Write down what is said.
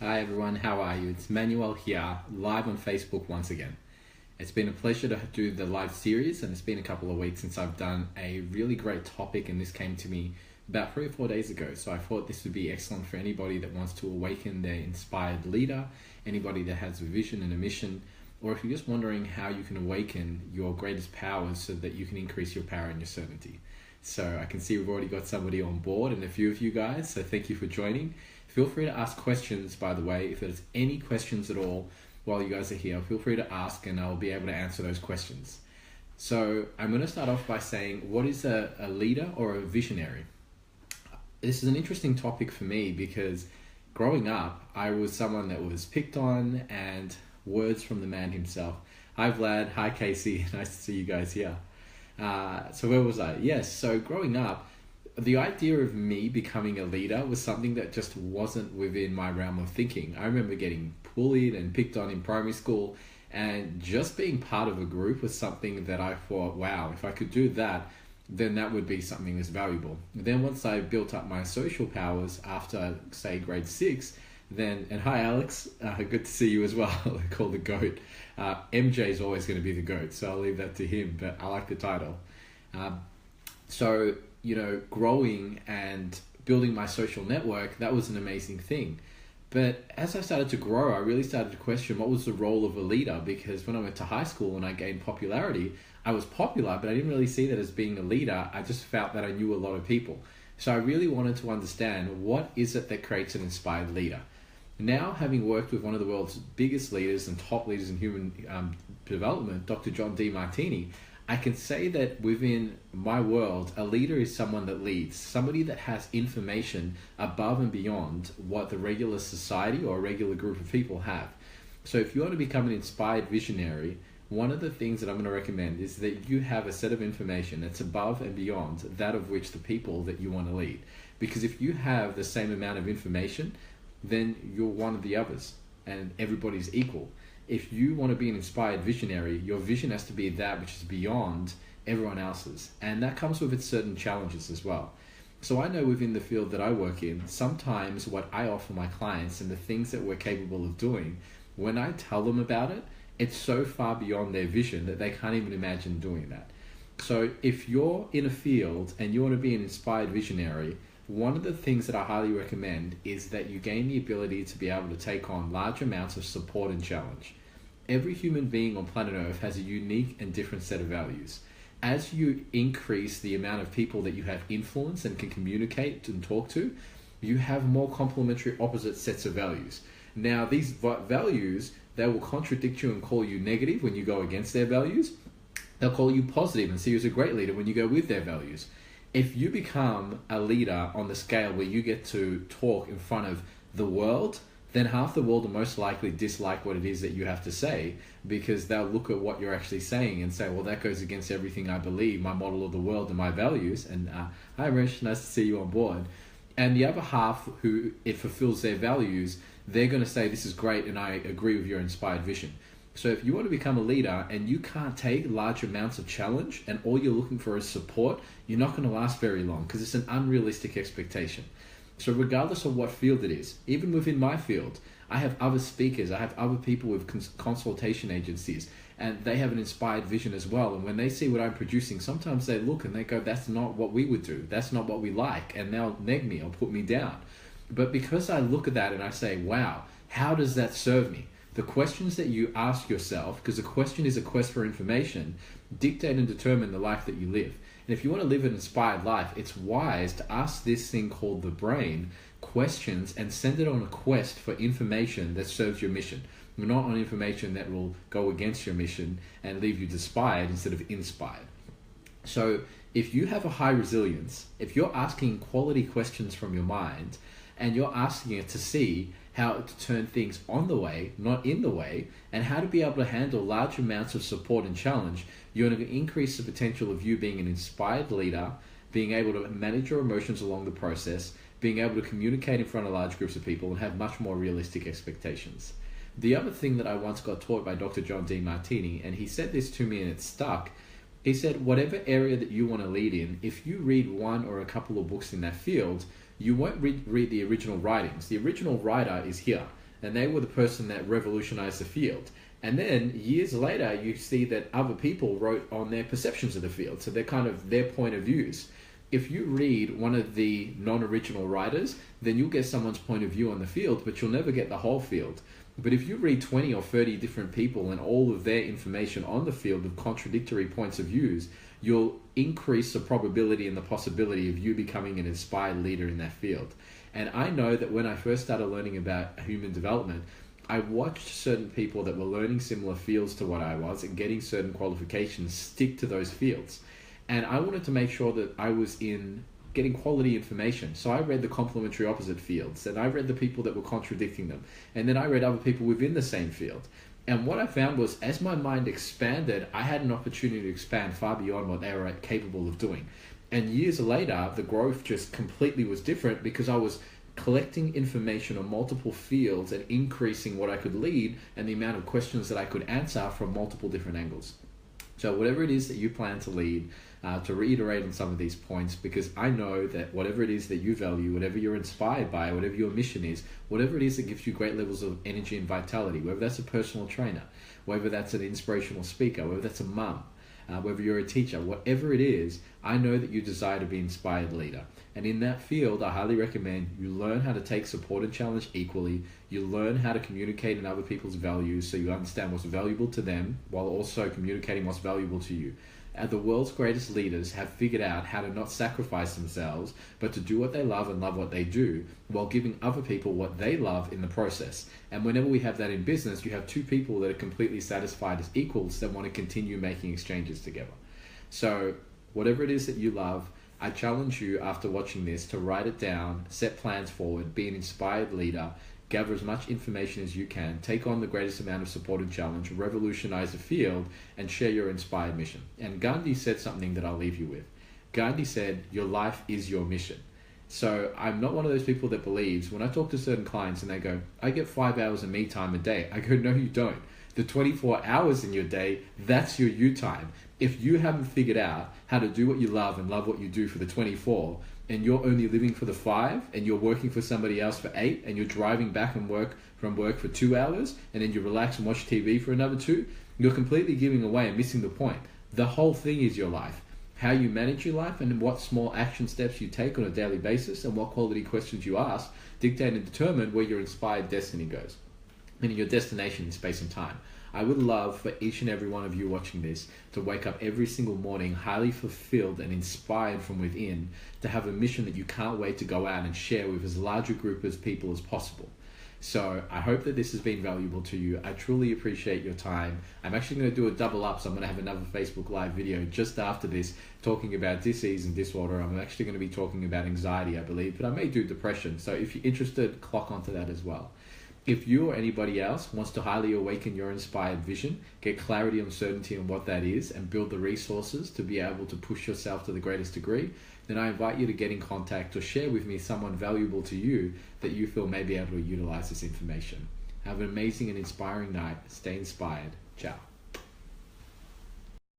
Hi everyone, how are you? It's Emmanuel here, live on Facebook once again. It's been a pleasure to do the live series, and it's been a couple of weeks since I've done a really great topic, and this came to me about 3 or 4 days ago. So I thought this would be excellent for anybody that wants to awaken their inspired leader, anybody that has a vision and a mission, or if you're just wondering how you can awaken your greatest powers so that you can increase your power and your certainty. So I can see we've already got somebody on board and a few of you guys, so thank you for joining. Feel free to ask questions, by the way. If there's any questions at all while you guys are here, feel free to ask and I'll be able to answer those questions. So I'm going to start off by saying, what is a leader or a visionary? This is an interesting topic for me because growing up, I was someone that was picked on, and words from the man himself. Hi Vlad, hi Casey, nice to see you guys here. So where was I? Yes, so growing up, the idea of me becoming a leader was something that just wasn't within my realm of thinking. I remember getting bullied and picked on in primary school, and just being part of a group was something that I thought, wow, if I could do that, then that would be something that's valuable. Then once I built up my social powers after, say, grade 6, and hi Alex, good to see you as well. I call the GOAT. MJ is always going to be the GOAT, so I'll leave that to him, but I like the title. So, growing and building my social network, that was an amazing thing. But as I started to grow, I really started to question what was the role of a leader, because when I went to high school and I gained popularity, I was popular, but I didn't really see that as being a leader. I just felt that I knew a lot of people. So I really wanted to understand, what is it that creates an inspired leader? Now, having worked with one of the world's biggest leaders and top leaders in human development, Dr. John Demartini, I can say that within my world, a leader is someone that leads, somebody that has information above and beyond what the regular society or a regular group of people have. So if you want to become an inspired visionary, one of the things that I'm going to recommend is that you have a set of information that's above and beyond that of which the people that you want to lead. Because if you have the same amount of information, then you're one of the others and everybody's equal. If you want to be an inspired visionary, your vision has to be that which is beyond everyone else's. And that comes with its certain challenges as well. So I know within the field that I work in, sometimes what I offer my clients and the things that we're capable of doing, when I tell them about it, it's so far beyond their vision that they can't even imagine doing that. So if you're in a field and you want to be an inspired visionary, one of the things that I highly recommend is that you gain the ability to be able to take on large amounts of support and challenge. Every human being on planet Earth has a unique and different set of values. As you increase the amount of people that you have influence and can communicate and talk to, you have more complementary opposite sets of values. Now, these values, they will contradict you and call you negative when you go against their values. They'll call you positive and see you as a great leader when you go with their values. If you become a leader on the scale where you get to talk in front of the world, then half the world will most likely dislike what it is that you have to say, because they'll look at what you're actually saying and say, well, that goes against everything I believe, my model of the world and my values. And hi Rich, nice to see you on board. And the other half, who it fulfills their values, they're going to say, this is great and I agree with your inspired vision. So if you want to become a leader and you can't take large amounts of challenge and all you're looking for is support, you're not going to last very long, because it's an unrealistic expectation. So regardless of what field it is, even within my field, I have other speakers, I have other people with consultation agencies, and they have an inspired vision as well. And when they see what I'm producing, sometimes they look and they go, that's not what we would do. That's not what we like. And they'll neg me or put me down. But because I look at that and I say, wow, how does that serve me? The questions that you ask yourself, because a question is a quest for information, dictate and determine the life that you live. And if you want to live an inspired life, it's wise to ask this thing called the brain questions and send it on a quest for information that serves your mission, not on information that will go against your mission and leave you inspired instead of inspired. So if you have a high resilience, if you're asking quality questions from your mind and you're asking it to see how to turn things on the way, not in the way, and how to be able to handle large amounts of support and challenge, you're going to increase the potential of you being an inspired leader, being able to manage your emotions along the process, being able to communicate in front of large groups of people, and have much more realistic expectations. The other thing that I once got taught by Dr. John Demartini, and he said this to me and it stuck, he said, whatever area that you want to lead in, if you read one or a couple of books in that field, you won't read the original writings. The original writer is here. and they were the person that revolutionized the field. And then years later, you see that other people wrote on their perceptions of the field. So they're kind of their point of views. If you read one of the non-original writers, then you'll get someone's point of view on the field, but you'll never get the whole field. But if you read 20 or 30 different people and all of their information on the field with contradictory points of views, you'll increase the probability and the possibility of you becoming an inspired leader in that field. And I know that when I first started learning about human development, I watched certain people that were learning similar fields to what I was and getting certain qualifications stick to those fields. And I wanted to make sure that I was in getting quality information. So I read the complementary opposite fields, and I read the people that were contradicting them. And then I read other people within the same field. And what I found was, as my mind expanded, I had an opportunity to expand far beyond what they were capable of doing. And years later, the growth just completely was different because I was collecting information on multiple fields and increasing what I could lead and the amount of questions that I could answer from multiple different angles. So whatever it is that you plan to lead, to reiterate on some of these points, because I know that whatever it is that you value, whatever you're inspired by, whatever your mission is, whatever it is that gives you great levels of energy and vitality, whether that's a personal trainer, whether that's an inspirational speaker, whether that's a mum, whether you're a teacher, whatever it is, I know that you desire to be an inspired leader. And in that field, I highly recommend you learn how to take support and challenge equally. You learn how to communicate in other people's values so you understand what's valuable to them while also communicating what's valuable to you. The world's greatest leaders have figured out how to not sacrifice themselves, but to do what they love and love what they do, while giving other people what they love in the process. And whenever we have that in business, you have two people that are completely satisfied as equals that want to continue making exchanges together. So whatever it is that you love, I challenge you after watching this to write it down, set plans forward, be an inspired leader, gather as much information as you can, take on the greatest amount of support and challenge, revolutionize the field, and share your inspired mission. And Gandhi said something that I'll leave you with. Gandhi said, your life is your mission. So I'm not one of those people that believes, when I talk to certain clients and they go, I get 5 hours of me time a day. I go, no, you don't. The 24 hours in your day, that's your you time. If you haven't figured out how to do what you love and love what you do for the 24, and you're only living for the 5, and you're working for somebody else for 8, and you're driving back from work for 2 hours, and then you relax and watch TV for another 2, you're completely giving away and missing the point. The whole thing is your life. How you manage your life and what small action steps you take on a daily basis and what quality questions you ask dictate and determine where your inspired destiny goes, meaning your destination in space and time. I would love for each and every one of you watching this to wake up every single morning highly fulfilled and inspired from within, to have a mission that you can't wait to go out and share with as large a group of people as possible. So I hope that this has been valuable to you. I truly appreciate your time. I'm actually going to do a double up, so I'm going to have another Facebook Live video just after this talking about disease and disorder. I'm actually going to be talking about anxiety, I believe, but I may do depression. So if you're interested, clock onto that as well. If you or anybody else wants to highly awaken your inspired vision, get clarity and certainty on what that is, and build the resources to be able to push yourself to the greatest degree, then I invite you to get in contact or share with me someone valuable to you that you feel may be able to utilize this information. Have an amazing and inspiring night. Stay inspired. Ciao.